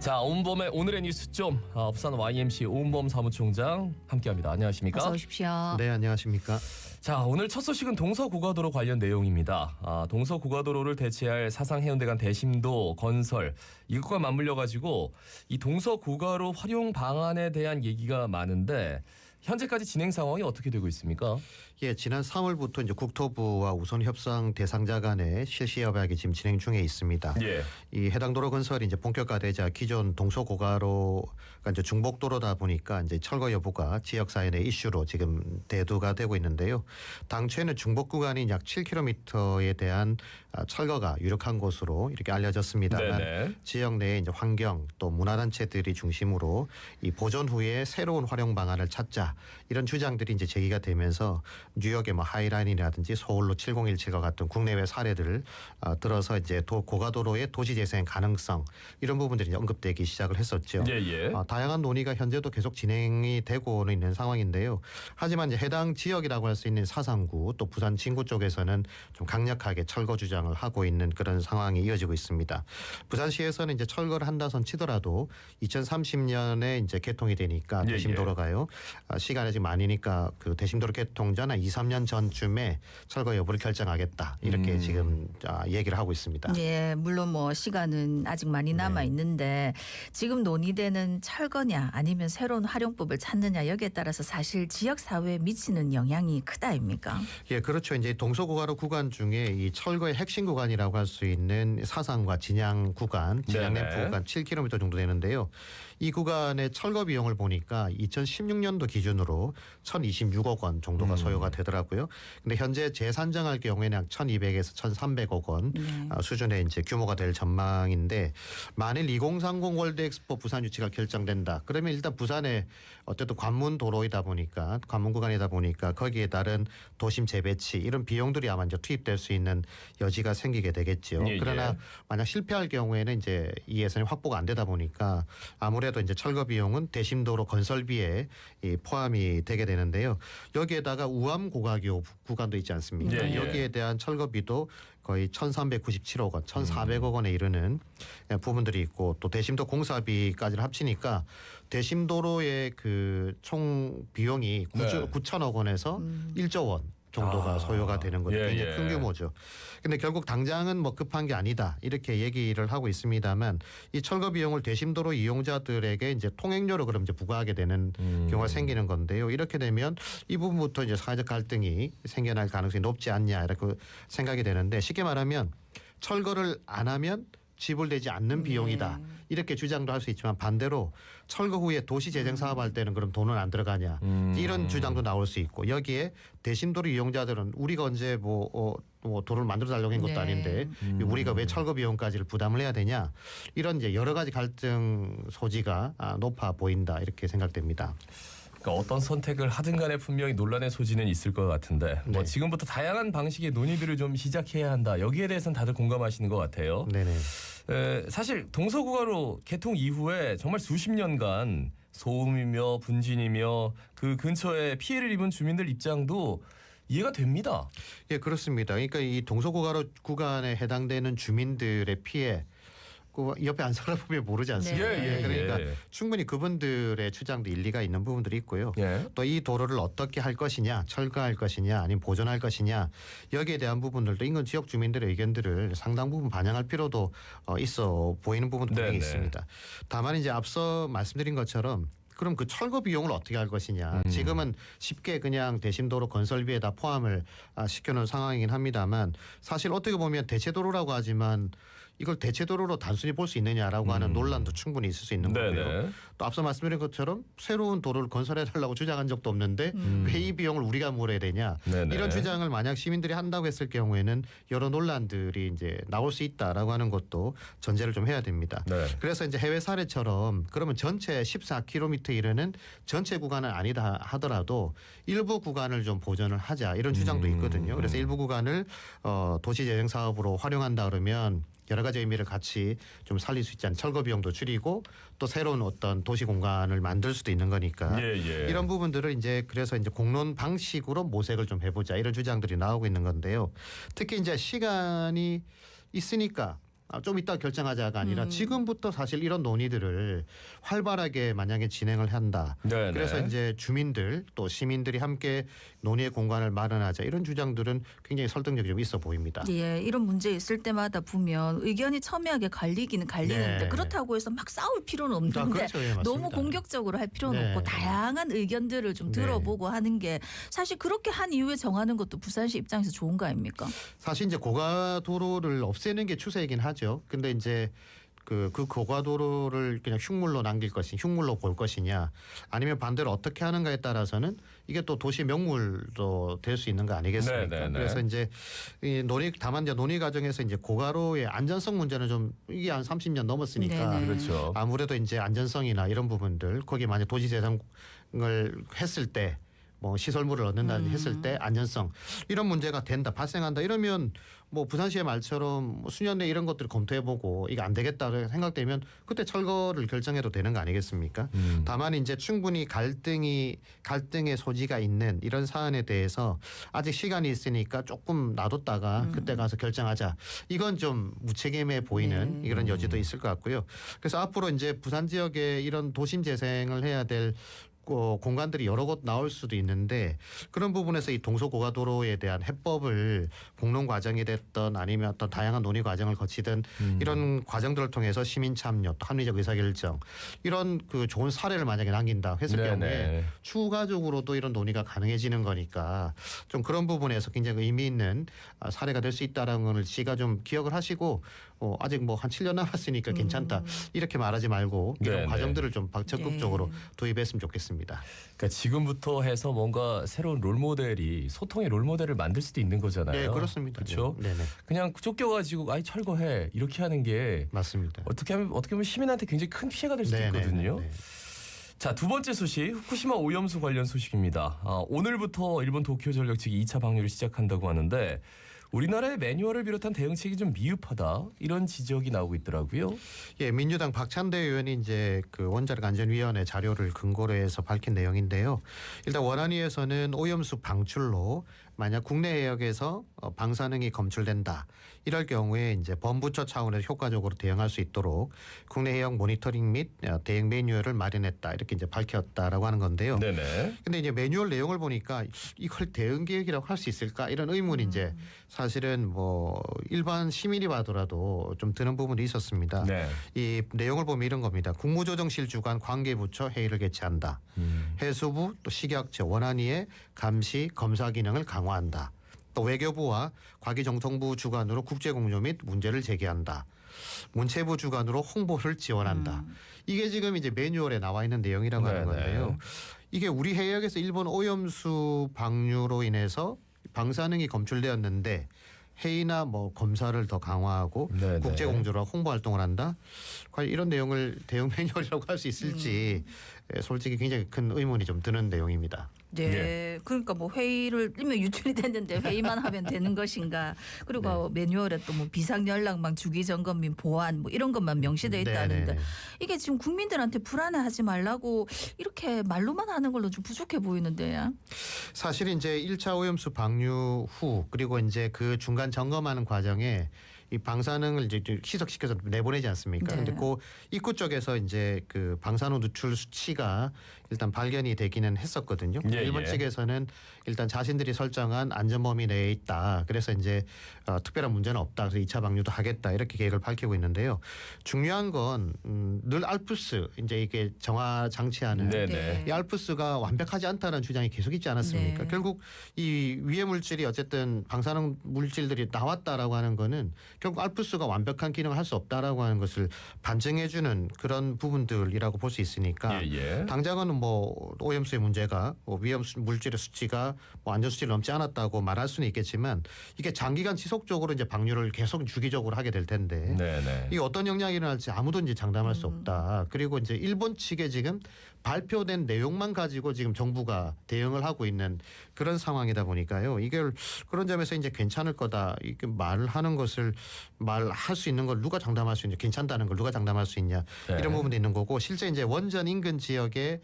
자, 오은범의 오늘의 뉴스점, 부산 YMC 오은범 사무총장 함께합니다. 안녕하십니까? 어서 오십시오. 네, 안녕하십니까? 자, 오늘 첫 소식은 동서고가도로 관련 내용입니다. 동서고가도로를 대체할 사상해운대 간 대심도 건설 이것과 맞물려 가지고 이 동서고가로 활용 방안에 대한 얘기가 많은데 현재까지 진행 상황이 어떻게 되고 있습니까? 예, 지난 3월부터 이제 국토부와 우선 협상 대상자 간의 실시 협약이 지금 진행 중에 있습니다. 예. 이 해당 도로 건설이 이제 본격화되자 기존 동서고가로가 이제 중복도로다 보니까 이제 철거 여부가 지역 사회의 이슈로 지금 대두가 되고 있는데요. 당초에는 중복 구간이 약 7km에 대한 철거가 유력한 곳으로 이렇게 알려졌습니다만 네네. 지역 내에 이제 환경 또 문화단체들이 중심으로 이 보존 후에 새로운 활용 방안을 찾자 이런 주장들이 이제 제기가 되면서 뉴욕의 뭐 하이라인이라든지 서울로 7017과 같은 국내외 사례들을 들어서 이제 고가도로의 도시 재생 가능성 이런 부분들이 이제 언급되기 시작을 했었죠. 예. 다양한 논의가 현재도 계속 진행이 되고는 있는 상황인데요. 하지만 이제 해당 지역이라고 할 수 있는 사상구 또 부산 진구 쪽에서는 좀 강력하게 철거 주장을 하고 있는 그런 상황이 이어지고 있습니다. 부산시에서는 이제 철거를 한다선 치더라도 2030년에 이제 개통이 되니까 대심도로가요. 시간이 지금 아니니까 그 대심도로 개통 전 한 2, 3년 전쯤에 철거 여부를 결정하겠다 이렇게 지금 얘기를 하고 있습니다. 예, 물론 뭐 시간은 아직 많이 남아 있는데 지금 논의되는 철거냐 아니면 새로운 활용법을 찾느냐 여기에 따라서 사실 지역 사회에 미치는 영향이 크다 아닙니까? 예, 그렇죠. 이제 동서고가로 구간 중에 이 철거의 핵심 구간이라고 할 수 있는 사상과 진양 구간, 진양 램프 구간 7km 정도 되는데요. 이 구간의 철거 비용을 보니까 2016년도 기준으로 1,026억 원 정도가 소요가 되더라고요. 근데 현재 재산정할 경우에는 약 1,200에서 1,300억 원 수준의 이제 규모가 될 전망인데 만일 2030 월드엑스포 부산 유치가 결정된다. 그러면 일단 부산에 어쨌든 관문 도로이다 보니까 관문 구간이다 보니까 거기에 따른 도심 재배치 이런 비용들이 아마 이제 투입될 수 있는 여지가 생기게 되겠죠. 그러나 만약 실패할 경우에는 이제 이 예산이 확보가 안 되다 보니까 아무래도 이제 철거 비용은 대심도로 건설비에 포함이 되게 되는데요. 여기에다가 우암 고가교 구간도 있지 않습니까? 여기에 대한 철거비도 거의 1,397억 원, 1,400억 원에 이르는 부분들이 있고 또 대심도 공사비까지를 합치니까 대심도로의 그 총 비용이 9천억 원에서 1조 원. 정도가 소요가 되는 것도 굉장히 큰 규모죠. 그런데 결국 당장은 뭐 급한 게 아니다 이렇게 얘기를 하고 있습니다만 이 철거 비용을 대심도로 이용자들에게 이제 통행료로 그럼 이제 부과하게 되는 경우가 생기는 건데요. 이렇게 되면 이 부분부터 이제 사회적 갈등이 생겨날 가능성이 높지 않냐 이렇게 생각이 되는데 쉽게 말하면 철거를 안 하면 지불되지 않는 비용이다. 이렇게 주장도 할 수 있지만 반대로 철거 후에 도시 재생 사업할 때는 그럼 돈은 안 들어가냐. 이런 주장도 나올 수 있고 여기에 대심도로 이용자들은 우리가 언제 뭐 도로를 만들어 달라고 한 것도 아닌데 우리가 왜 철거 비용까지를 부담을 해야 되냐. 이런 이제 여러 가지 갈등 소지가 높아 보인다. 이렇게 생각됩니다. 그러니까 어떤 선택을 하든 간에 분명히 논란의 소지는 있을 것 같은데 뭐 지금부터 다양한 방식의 논의들을 좀 시작해야 한다. 여기에 대해서는 다들 공감하시는 것 같아요. 네네. 사실 동서고가로 개통 이후에 정말 수십 년간 소음이며 분진이며 그 근처에 피해를 입은 주민들 입장도 이해가 됩니다. 예, 그렇습니다. 그러니까 이 동서고가로 구간에 해당되는 주민들의 피해 그 옆에 안 살아보면 모르지 않습니까? 그러니까 충분히 그분들의 주장도 일리가 있는 부분들이 있고요. 또 이 도로를 어떻게 할 것이냐, 철거할 것이냐, 아니면 보존할 것이냐 여기에 대한 부분들도 인근 지역 주민들의 의견들을 상당 부분 반영할 필요도 있어 보이는 부분도 분명히 있습니다. 다만 이제 앞서 말씀드린 것처럼 그럼 그 철거 비용을 어떻게 할 것이냐. 지금은 쉽게 그냥 대심도로 건설비에 다 포함을 시켜놓은 상황이긴 합니다만 사실 어떻게 보면 대체도로라고 하지만 이걸 대체도로로 단순히 볼 수 있느냐라고 하는 논란도 충분히 있을 수 있는 거고요. 또 앞서 말씀드린 것처럼 새로운 도로를 건설해달라고 주장한 적도 없는데 왜 이 비용을 우리가 물어야 되냐. 이런 주장을 만약 시민들이 한다고 했을 경우에는 여러 논란들이 이제 나올 수 있다라고 하는 것도 전제를 좀 해야 됩니다. 그래서 이제 해외 사례처럼 그러면 전체 14km 이르는 전체 구간은 아니다 하더라도 일부 구간을 좀 보존을 하자 이런 주장도 있거든요. 그래서 일부 구간을 도시재생 사업으로 활용한다 그러면 여러 가지 의미를 같이 좀 살릴 수 있지 않은 철거 비용도 줄이고 또 새로운 어떤 도시 공간을 만들 수도 있는 거니까 이런 부분들을 이제 그래서 이제 공론 방식으로 모색을 좀 해보자 이런 주장들이 나오고 있는 건데요. 특히 이제 시간이 있으니까 좀 이따 결정하자가 아니라 음. 지금부터 사실 이런 논의들을 활발하게 만약에 진행을 한다. 네네. 그래서 이제 주민들 또 시민들이 함께 논의의 공간을 마련하자 이런 주장들은 굉장히 설득력이 좀 있어 보입니다. 예, 이런 문제 있을 때마다 보면 의견이 첨예하게 갈리기는 갈리는데 네. 그렇다고 해서 막 싸울 필요는 없는데 그렇죠. 예, 맞습니다. 너무 공격적으로 할 필요는 네. 없고 다양한 의견들을 좀 네. 들어보고 하는 게 사실 그렇게 한 이후에 정하는 것도 부산시 입장에서 좋은 거 아닙니까? 사실 이제 고가도로를 없애는 게 추세이긴 하죠. 근데 이제 그 고가도로를 그냥 흉물로 볼 것이냐 아니면 반대로 어떻게 하는가에 따라서는 이게 또 도시 명물도 될 수 있는 거 아니겠습니까? 네네네. 그래서 이제 다만 이제 논의 과정에서 이제 고가로의 안전성 문제는 좀 이게 한 30년 넘었으니까 네네. 그렇죠. 아무래도 이제 안전성이나 이런 부분들 거기 만약 도시 재생을 했을 때 뭐 시설물을 얻는다 했을 때 안전성 이런 문제가 발생한다 이러면 뭐 부산시의 말처럼 뭐 수년 내에 이런 것들을 검토해보고 이게 안 되겠다 생각되면 그때 철거를 결정해도 되는 거 아니겠습니까? 다만 이제 충분히 갈등의 소지가 있는 이런 사안에 대해서 아직 시간이 있으니까 조금 놔뒀다가 그때 가서 결정하자. 이건 좀 무책임해 보이는 네. 이런 여지도 있을 것 같고요. 그래서 앞으로 이제 부산 지역에 이런 도심 재생을 해야 될 공간들이 여러 곳 나올 수도 있는데 그런 부분에서 이 동서고가도로에 대한 해법을 공론 과정이 됐던 아니면 어떤 다양한 논의 과정을 거치든 이런 과정들을 통해서 시민 참여, 또 합리적 의사결정 이런 그 좋은 사례를 만약에 남긴다 했을 네네. 경우에 추가적으로도 이런 논의가 가능해지는 거니까 좀 그런 부분에서 굉장히 의미 있는 사례가 될 수 있다는 것을 시가 좀 기억을 하시고 아직 뭐 한 7년 남았으니까 괜찮다 이렇게 말하지 말고 이런 네네. 과정들을 좀 적극적으로 네. 도입했으면 좋겠습니다. 그러니까 지금부터 해서 뭔가 새로운 롤모델이 소통의 롤모델을 만들 수도 있는 거잖아요. 네, 그렇습니다. 그렇죠. 네, 네, 그냥 쫓겨가지고 아이 철거해 이렇게 하는 게 맞습니다. 어떻게 보면 시민한테 굉장히 큰 피해가 될 수도 네, 네, 있거든요. 네, 네. 자, 두 번째 소식 후쿠시마 오염수 관련 소식입니다. 오늘부터 일본 도쿄 전력 측이 2차 방류를 시작한다고 하는데 우리나라의 매뉴얼을 비롯한 대응책이 좀 미흡하다 이런 지적이 나오고 있더라고요. 예, 민주당 박찬대 의원이 이제 그 원자력 안전위원회 자료를 근거로 해서 밝힌 내용인데요. 일단 원안위에서는 오염수 방출로 만약 국내 해역에서 방사능이 검출된다. 이럴 경우에 이제 범부처 차원에서 효과적으로 대응할 수 있도록 국내 해역 모니터링 및 대응 매뉴얼을 마련했다. 이렇게 이제 밝혔다라고 하는 건데요. 네네. 근데 이제 매뉴얼 내용을 보니까 이걸 대응 계획이라고 할 수 있을까 이런 의문이 이제 사실은 뭐 일반 시민이 봐더라도 좀 드는 부분이 있었습니다. 네. 이 내용을 보면 이런 겁니다. 국무조정실 주관 관계부처 회의를 개최한다. 해수부 또 식약처 원안위의 감시 검사 기능을 강화한다. 또 외교부와 과기정통부 주관으로 국제공조 및 문제를 제기한다. 문체부 주관으로 홍보를 지원한다. 이게 지금 이제 매뉴얼에 나와 있는 내용이라고 하는 네네. 건데요. 이게 우리 해역에서 일본 오염수 방류로 인해서 방사능이 검출되었는데 회의나 뭐 검사를 더 강화하고 네네. 국제 공조로 홍보 활동을 한다. 과연 이런 내용을 대응 매뉴얼이라고 할 수 있을지 솔직히 굉장히 큰 의문이 좀 드는 내용입니다. 네, 예. 그러니까 뭐 회의를 이미 유출이 됐는데 회의만 하면 되는 것인가? 그리고 매뉴얼에 또 뭐 비상 연락망 주기 점검 및 보안 뭐 이런 것만 명시돼 있다는데 네네. 이게 지금 국민들한테 불안해하지 말라고 이렇게 말로만 하는 걸로 좀 부족해 보이는데요. 사실 이제 1차 오염수 방류 후 그리고 이제 그 중간 점검하는 과정에 이 방사능을 이제 희석시켜서 내보내지 않습니까? 네. 근데 그 입구 쪽에서 이제 그 방사능 누출 수치가 일단 발견이 되기는 했었거든요. 예, 일본 예. 측에서는 일단 자신들이 설정한 안전 범위 내에 있다. 그래서 이제 특별한 문제는 없다. 그래서 2차 방류도 하겠다. 이렇게 계획을 밝히고 있는데요. 중요한 건 늘 알프스 이제 이게 정화 장치하는 네네. 이 알프스가 완벽하지 않다는 주장이 계속 있지 않았습니까? 네. 결국 이 위해 물질이 어쨌든 방사능 물질들이 나왔다라고 하는 거는 결국 알프스가 완벽한 기능을 할 수 없다라고 하는 것을 반증해주는 그런 부분들이라고 볼 수 있으니까 예. 당장은 뭐 오염수의 문제가 위험 물질의 수치가 뭐 안전 수치를 넘지 않았다고 말할 수는 있겠지만 이게 장기간 지속적으로 이제 방류를 계속 주기적으로 하게 될 텐데 네네. 이게 어떤 영향이 일어날지 아무도 이제 장담할 수 없다. 그리고 이제 일본 측에 지금 발표된 내용만 가지고 지금 정부가 대응을 하고 있는 그런 상황이다 보니까요. 이걸 그런 점에서 이제 괜찮을 거다. 이렇게 말을 하는 것을 말할 수 있는 걸 누가 장담할 수 있냐. 괜찮다는 걸 누가 장담할 수 있냐. 네. 이런 부분도 있는 거고 실제 이제 원전 인근 지역에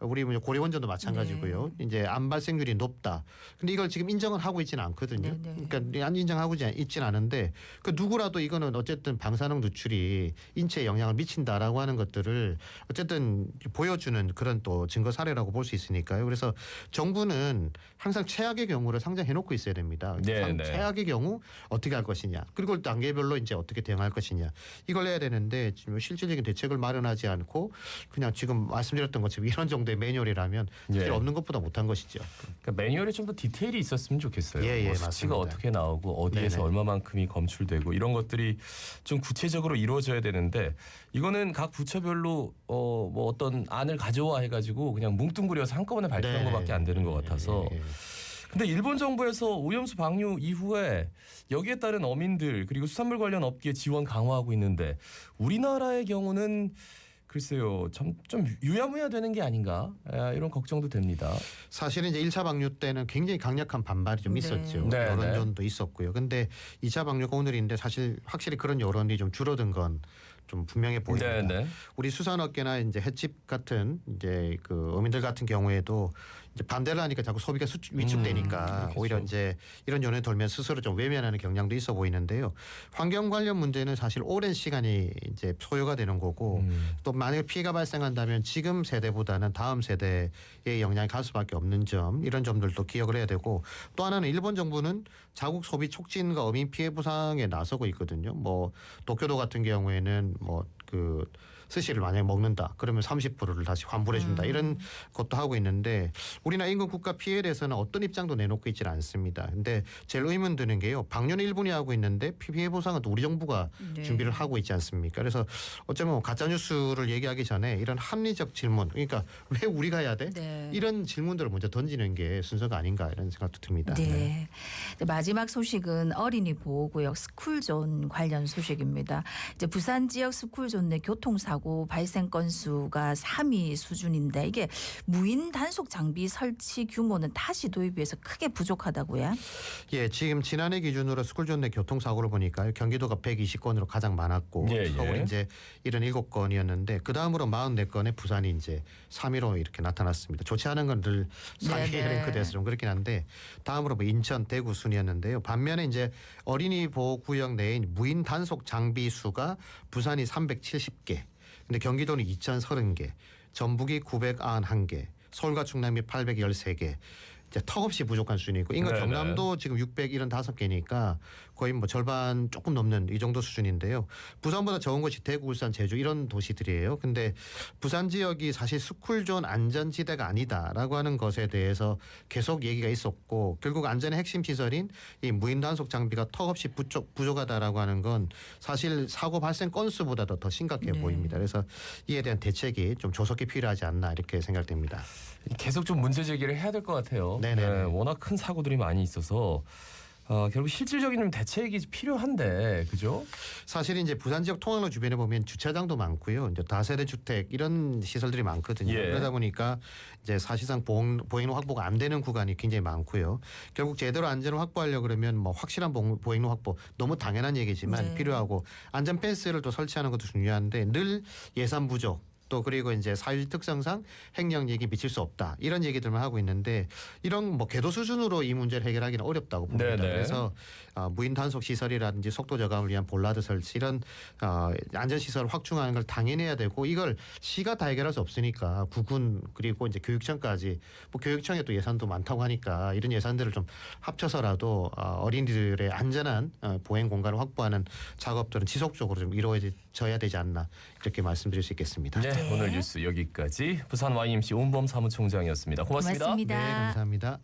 우리 뭐 고려원전도 마찬가지고요. 이제 암 발생률이 높다. 근데 이걸 지금 인정을 하고 있지는 않거든요. 네네. 그러니까 안 인정하고 있지는 않은데 그 누구라도 이거는 어쨌든 방사능 누출이 인체에 영향을 미친다라고 하는 것들을 어쨌든 보여주는 그런 또 증거 사례라고 볼 수 있으니까요. 그래서 정부는 항상 최악의 경우를 상정해 놓고 있어야 됩니다. 네네. 최악의 경우 어떻게 할 것이냐. 그리고 단계별로 이제 어떻게 대응할 것이냐. 이걸 해야 되는데 지금 실질적인 대책을 마련하지 않고 그냥 지금 말씀드렸던 것처럼 이런 정도의 매뉴얼이라면 사실 예. 없는 것보다 못한 것이죠. 그러니까 매뉴얼에 좀 더 디테일이 있었으면 좋겠어요. 예, 뭐 수치가 맞습니다. 어떻게 나오고 어디에서 네네. 얼마만큼이 검출되고 이런 것들이 좀 구체적으로 이루어져야 되는데 이거는 각 부처별로 뭐 어떤 안을 가져와 해가지고 그냥 뭉뚱그려서 한꺼번에 발표한 네. 것밖에 안 되는 것 같아서. 예, 예. 근데 일본 정부에서 오염수 방류 이후에 여기에 따른 어민들 그리고 수산물 관련 업계 지원 강화하고 있는데 우리나라의 경우는 글쎄요 좀 유야무야 되는 게 아닌가 이런 걱정도 됩니다. 사실은 이제 1차 방류 때는 굉장히 강력한 반발이 좀 네. 있었죠. 네, 여론전도 있었고요. 근데 2차 방류가 오늘인데 사실 확실히 그런 여론이 좀 줄어든 건 좀 분명해 보입니다. 네네. 우리 수산업계나 이제 횟집 같은 이제 그 어민들 같은 경우에도 이제 반대를 하니까 자꾸 소비가 위축되니까 그렇겠죠. 오히려 이제 이런 연에 돌면 스스로 좀 외면하는 경향도 있어 보이는데요. 환경 관련 문제는 사실 오랜 시간이 이제 소요가 되는 거고 또 만약에 피해가 발생한다면 지금 세대보다는 다음 세대에 영향이 갈 수밖에 없는 점 이런 점들도 기억을 해야 되고 또 하나는 일본 정부는 자국 소비 촉진과 어민 피해 보상에 나서고 있거든요. 뭐 도쿄도 같은 경우에는 뭐 그 스시를 만약에 먹는다 그러면 30%를 다시 환불해 준다 이런 것도 하고 있는데 우리나라 인근 국가 피해에 대해서는 어떤 입장도 내놓고 있지는 않습니다. 근데 제일 의문 드는 게요. 방류는 일본이 하고 있는데 피해 보상은 또 우리 정부가 네. 준비를 하고 있지 않습니까? 그래서 어쩌면 가짜 뉴스를 얘기하기 전에 이런 합리적 질문 그러니까 왜 우리가 해야 돼? 네. 이런 질문들을 먼저 던지는 게 순서가 아닌가 이런 생각도 듭니다. 네. 네, 마지막 소식은 어린이 보호구역 스쿨존 관련 소식입니다. 이제 부산 지역 스쿨존 내 교통사고 발생 건수가 3위 수준인데 이게 무인 단속 장비 설치 규모는 타시 도입에 비해서 크게 부족하다고요? 예, 지금 지난해 기준으로 스쿨존 내 교통사고를 보니까 경기도가 120건으로 가장 많았고 예, 예. 서울이 이제 77건이었는데 그 다음으로 44건에 부산이 이제 3위로 이렇게 나타났습니다. 좋지 않은 건 늘 4위 네네. 랭크돼서 좀 그렇긴 한데 다음으로 뭐 인천, 대구 순이었는데요. 반면에 이제 어린이 보호구역 내인 무인 단속 장비 수가 부산이 370개, 근데 경기도는 2,030개, 전북이 991개, 서울과 충남이 813개. 이제 턱없이 부족한 수준이고 인근 네네. 경남도 지금 675개니까 거의 뭐 절반 조금 넘는 이 정도 수준인데요. 부산보다 적은 것이 대구, 울산, 제주 이런 도시들이에요. 근데 부산 지역이 사실 스쿨존 안전지대가 아니다라고 하는 것에 대해서 계속 얘기가 있었고 결국 안전의 핵심 시설인 이 무인 단속 장비가 턱없이 부족하다라고 하는 건 사실 사고 발생 건수보다도 더 심각해 네. 보입니다. 그래서 이에 대한 대책이 좀 조속히 필요하지 않나 이렇게 생각됩니다. 계속 좀 문제 제기를 해야 될 것 같아요. 네네네. 워낙 큰 사고들이 많이 있어서 결국 실질적인 좀 대책이 필요한데 그죠? 사실 이제 부산 지역 통학로 주변에 보면 주차장도 많고요. 이제 다세대 주택 이런 시설들이 많거든요. 예. 그러다 보니까 이제 사실상 보행로 확보가 안 되는 구간이 굉장히 많고요. 결국 제대로 안전을 확보하려고 그러면 뭐 확실한 보행로 확보 너무 당연한 얘기지만 네. 필요하고 안전 펜스를 또 설치하는 것도 중요한데 늘 예산 부족 또 그리고 이제 사회적 특성상 행령력이 미칠 수 없다 이런 얘기들만 하고 있는데 이런 뭐 궤도 수준으로 이 문제를 해결하기는 어렵다고 봅니다. 네네. 그래서 무인 단속 시설이라든지 속도 저감을 위한 볼라드 설치 이런 안전 시설을 확충하는 걸 당연히 해야 되고 이걸 시가 다 해결할 수 없으니까 구군 그리고 이제 교육청까지 뭐 교육청에 또 예산도 많다고 하니까 이런 예산들을 좀 합쳐서라도 어린이들의 안전한 보행 공간을 확보하는 작업들은 지속적으로 좀 이루어져야 되지 않나 이렇게 말씀드릴 수 있겠습니다. 네, 오늘 뉴스 여기까지 부산 YMC 온범 사무총장이었습니다. 고맙습니다. 고맙습니다. 네, 감사합니다.